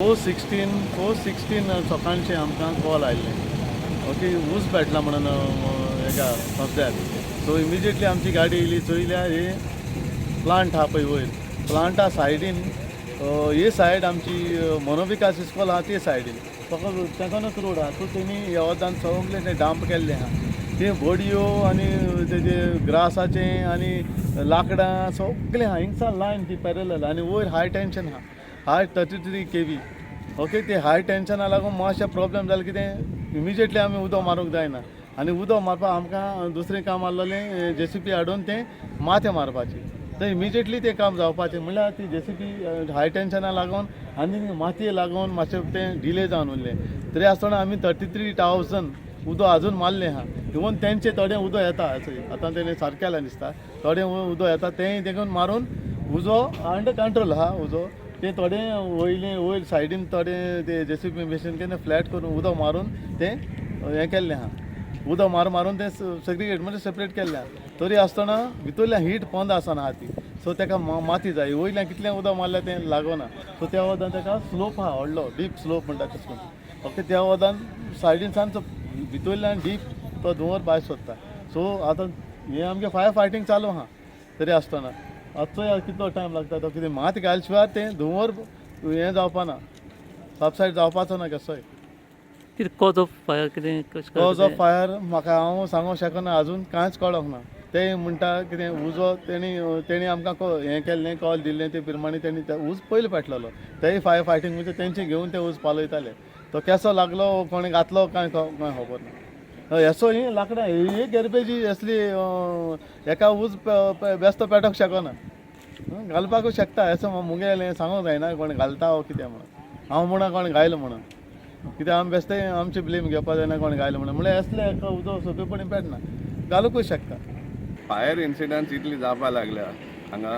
416 सकाळचे आमकां call आयल्ले okay ऊस पेटला म्हणून हेका संस्थ्यार. सो इमिजिएटली आमची गाडी येयली चोयल्यार हे प्लांट आहा पळय वयर प्लांटा सायडीन ही सायड आमची मनोविकास इस्कॉल आहा ते सायडीन तेकानूच रोड आहा. सो तेणी येवदान सगळें तें डांप केल्लें आहा. ते बडयो आनी तेजे ग्रासाचें आनी लाकडां सगळें आहा. हिंगसा लायन ती पॅरलल आनी वयर हाय टेंशन आहा. हाय 33 kV ओके. ते हाय टेंशना लागून मातशें प्रॉब्लेम जालें कितें इमिजिएटली आमी उदक मारूंक जायना आनी उदक मारपाक आमकां दुसरें काम आसलेलें JCB हाडून तें माथ्या मारपाचें. तर इमिजिएटली तें काम जावपाचें म्हणल्यार ती JCB हाय टेंशना लागून आनी मातये लागून मातशें तें डिले जावन उरलें. तरी आसतना आमी 33,000 उदक आजून मारलें आहा. इवन तेंचें थोडें उदक येता आतां तेणें सारकें केलें दिसता. थोडें उदक येता तेंय देखून मारून उजो अंडर कंट्रोल आहा उजो. ते थोडें वयर सायडीन थोडें ते JCB मशीन केन्ना फ्लॅट करून उदक मारून तें हें केल्लें आहा. उदक मारून तें सेग्रिगेट म्हणजे सेपरेट केल्लें आहा. तरी आसतना भितरल्यान हीट बंद आसना आहा ती. सो तेका माती जाय. वयल्यान कितलें उदक मारल्यार तें लागना. सो त्या वदान तेका स्लोप आहा व्हडलो डीप स्लोप म्हणटा तशें करून ओके. त्या वदान सायडीन सान भितरल्यान डीप तो धुंवर भायर सरता. सो आतां हें आमगे फायर फायटींग चालू आहा. तरी आसतना आतां कितलो टायम लागता तो कितें मात घाल शिवाय तें धुंवर हें जावपाना सबसायड जावपाचो ना केसोय. कितें कॉज ऑफ फायर कितें कॉज ऑफ फायर म्हाका हांव सांगूंक शकना अजून कांयच कळोंक ना. ते म्हणटा कितें उजो तेणी आमकां हें केल्लें कॉल दिल्लें ते प्रमाणे तेणी ऊस पयलीं पेटलेलो. तेय फायर फायटींग म्हणजे तेंचे घेवन ते ऊस पालयताले. तो केसो लागलो कोणें घातलो कांय खबर ना. हेसो ही लाकडां ही गॅरबेजी असली एका ऊस बेस्तो पेटोवंक शकना. घालपाकूच शकता हेसो मुगेलें सांगूंक जायना कोण घालता वो कितें म्हणून. हांव म्हणा कोण घायलो म्हणून कित्याक आमी बेश्टे आमचे ब्लेम घेवपा जायना कोण घायलो म्हणून. म्हळ्यार असलें एका उदक सोंपेपणी पेटना घालूंकूच शकता. फायर इन्सिडंट्स इतली जावपा लागल्या हांगा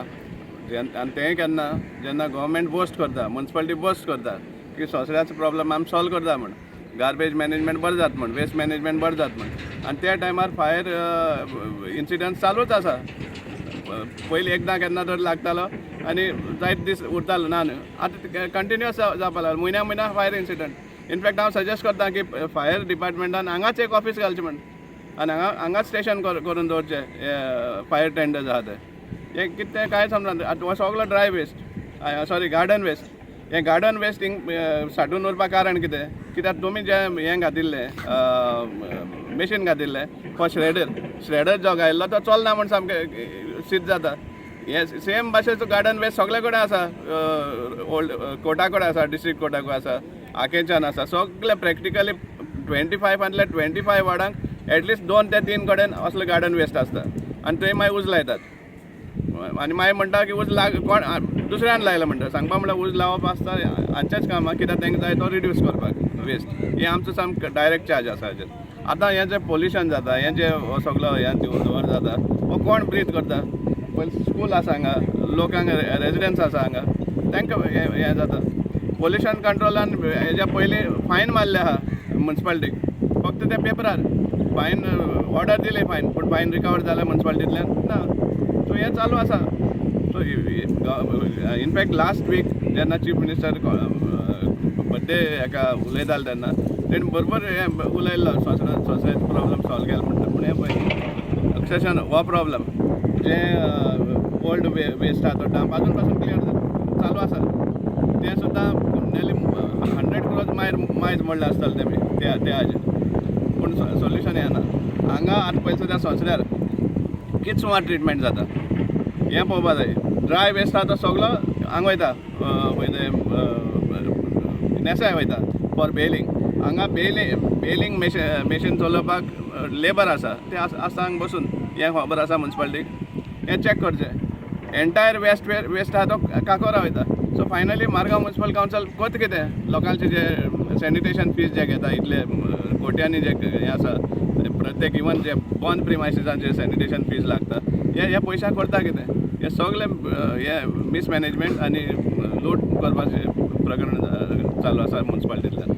आनी तें केन्ना जेन्ना गव्हर्मेंट बोस्ट करता म्युन्सिपालिटी बोस्ट करता की सोंसऱ्याचो प्रॉब्लम आमी सॉल्व करता म्हण गार्बेज मॅनेजमेंट बरें जाता म्हण वेस्ट मॅनेजमेंट बरें जाता म्हण आनी त्या टायमार फायर इन्सिडंट्स चालूच आसा. पयलीं एकदां केन्ना तर लागतालो आनी जायते दीस उरतालो ना न्हू. आतां कंटिन्युअस जावपा लागलो म्हयन्या फायर इन्सिडंट. इनफॅक्ट हांव सजेस्ट करता की फायर डिपार्टमेंटान हांगाच एक ऑफीस घालचें म्हण आनी हांगाच स्टेशन करून दवरचें फायर टेंडर्स आहा ते. हें कितें तें कांय समजना. आतां हो सगळो dry waste sorry garden waste. हें गार्डन वेस्ट हिंग साठून उरपाक कारण कित्याक तुमी जें हें घातिल्लें मशीन घातिल्लें फॉर श्रेडर जो घायल्लो तो चलना म्हण सामकें शीत जाता. हे सेम भाशेचो गार्डन वेस्ट सगळे कडेन आसा. ओल्ड कोर्टा कडेन आसा डिस्ट्रिक्ट कोर्टाकूय आसा आकेच्यान आसा. सगळे प्रॅक्टिकली 25 आसले 25 वार्डांक एटलिस्ट 2 ते 3 कडेन असलो गार्डन वेस्ट आसता आनी थंय मागीर उज लायतात. आनी मागीर म्हणटा की उज कोण दुसऱ्यान लायला म्हणटा. सांगपा म्हणल्यार उज लावप आसता हांचेच कामां कित्याक तांकां जाय तो रिड्यूस करपाक वेस्ट. हे आमचो सामको डायरेक्ट चार्ज आसा हाचेर. आतां हें जें पोल्युशन जाता हें जें हो सगळो हें धुंवर जाता हो कोण ब्रीथ करता. पयलीं स्कूल आसा हांगा लोकांक रेजिडेंट्स आसा हांगा तांकां हें जाता. पोल्युशन कंट्रोलान हेज्या पयलीं फायन मारले आहा म्युन्सिपालिटीक फक्त त्या पेपरार फायन ऑर्डर दिली फायन पूण फायन रिकवर जालें म्युन्सिपालिटींतल्यान ना. सो हें चालू आसा. सो इनफॅक्ट लास्ट वीक जेन्ना चीफ मिनिस्टर बड्डे हेका उलयताले तेन्ना तेणी बरोबर हें उलयल्लो सोसायटी प्रॉब्लम सॉल्व केलो म्हणटा. पूण हें पळय अक्षरशान हो प्रॉब्लम जें ओल्ड वेस्ट आहा तो डांप आजून पासून क्लियर चालू आसा. तें सुद्दां नियरली 100 crores मायज म्हणलें आसतलें तेमी त्या हाजेर. पूण सोल्युशन येना. हांगा आतां पळय सुद्दां सोंसऱ्यार कितें सुमार ट्रिटमेंट जाता हें पळोवपा जाय. ड्राय वेस्ट आहा तो सगळो हांगा वयता नेसाय वयता फॉर बेलिंग. हांगा बेलिंग मशीन चलोवपाक लेबर आसा ते आसा हांगा बसून. हें खबर आसा म्युन्सिपालिटीक हें चॅक करचें. एंटायर वेस्ट आहा तो काकोरा वयता. So finally Margao municipal council कोत कितें लोकांचे जे सॅनिटेशन फीज जे घेता इतले कोट्यांनी जे हें आसा प्रत्येक इवन जे बॉन प्रिमायसिसांचे सॅनिटेशन फीज लागता हे पयशां करता कितें. हे सगळे हे मिसमॅनेजमेंट आनी लूट करपाचें प्रकरण चालू आसा म्युन्सिपालिटींतल्यान.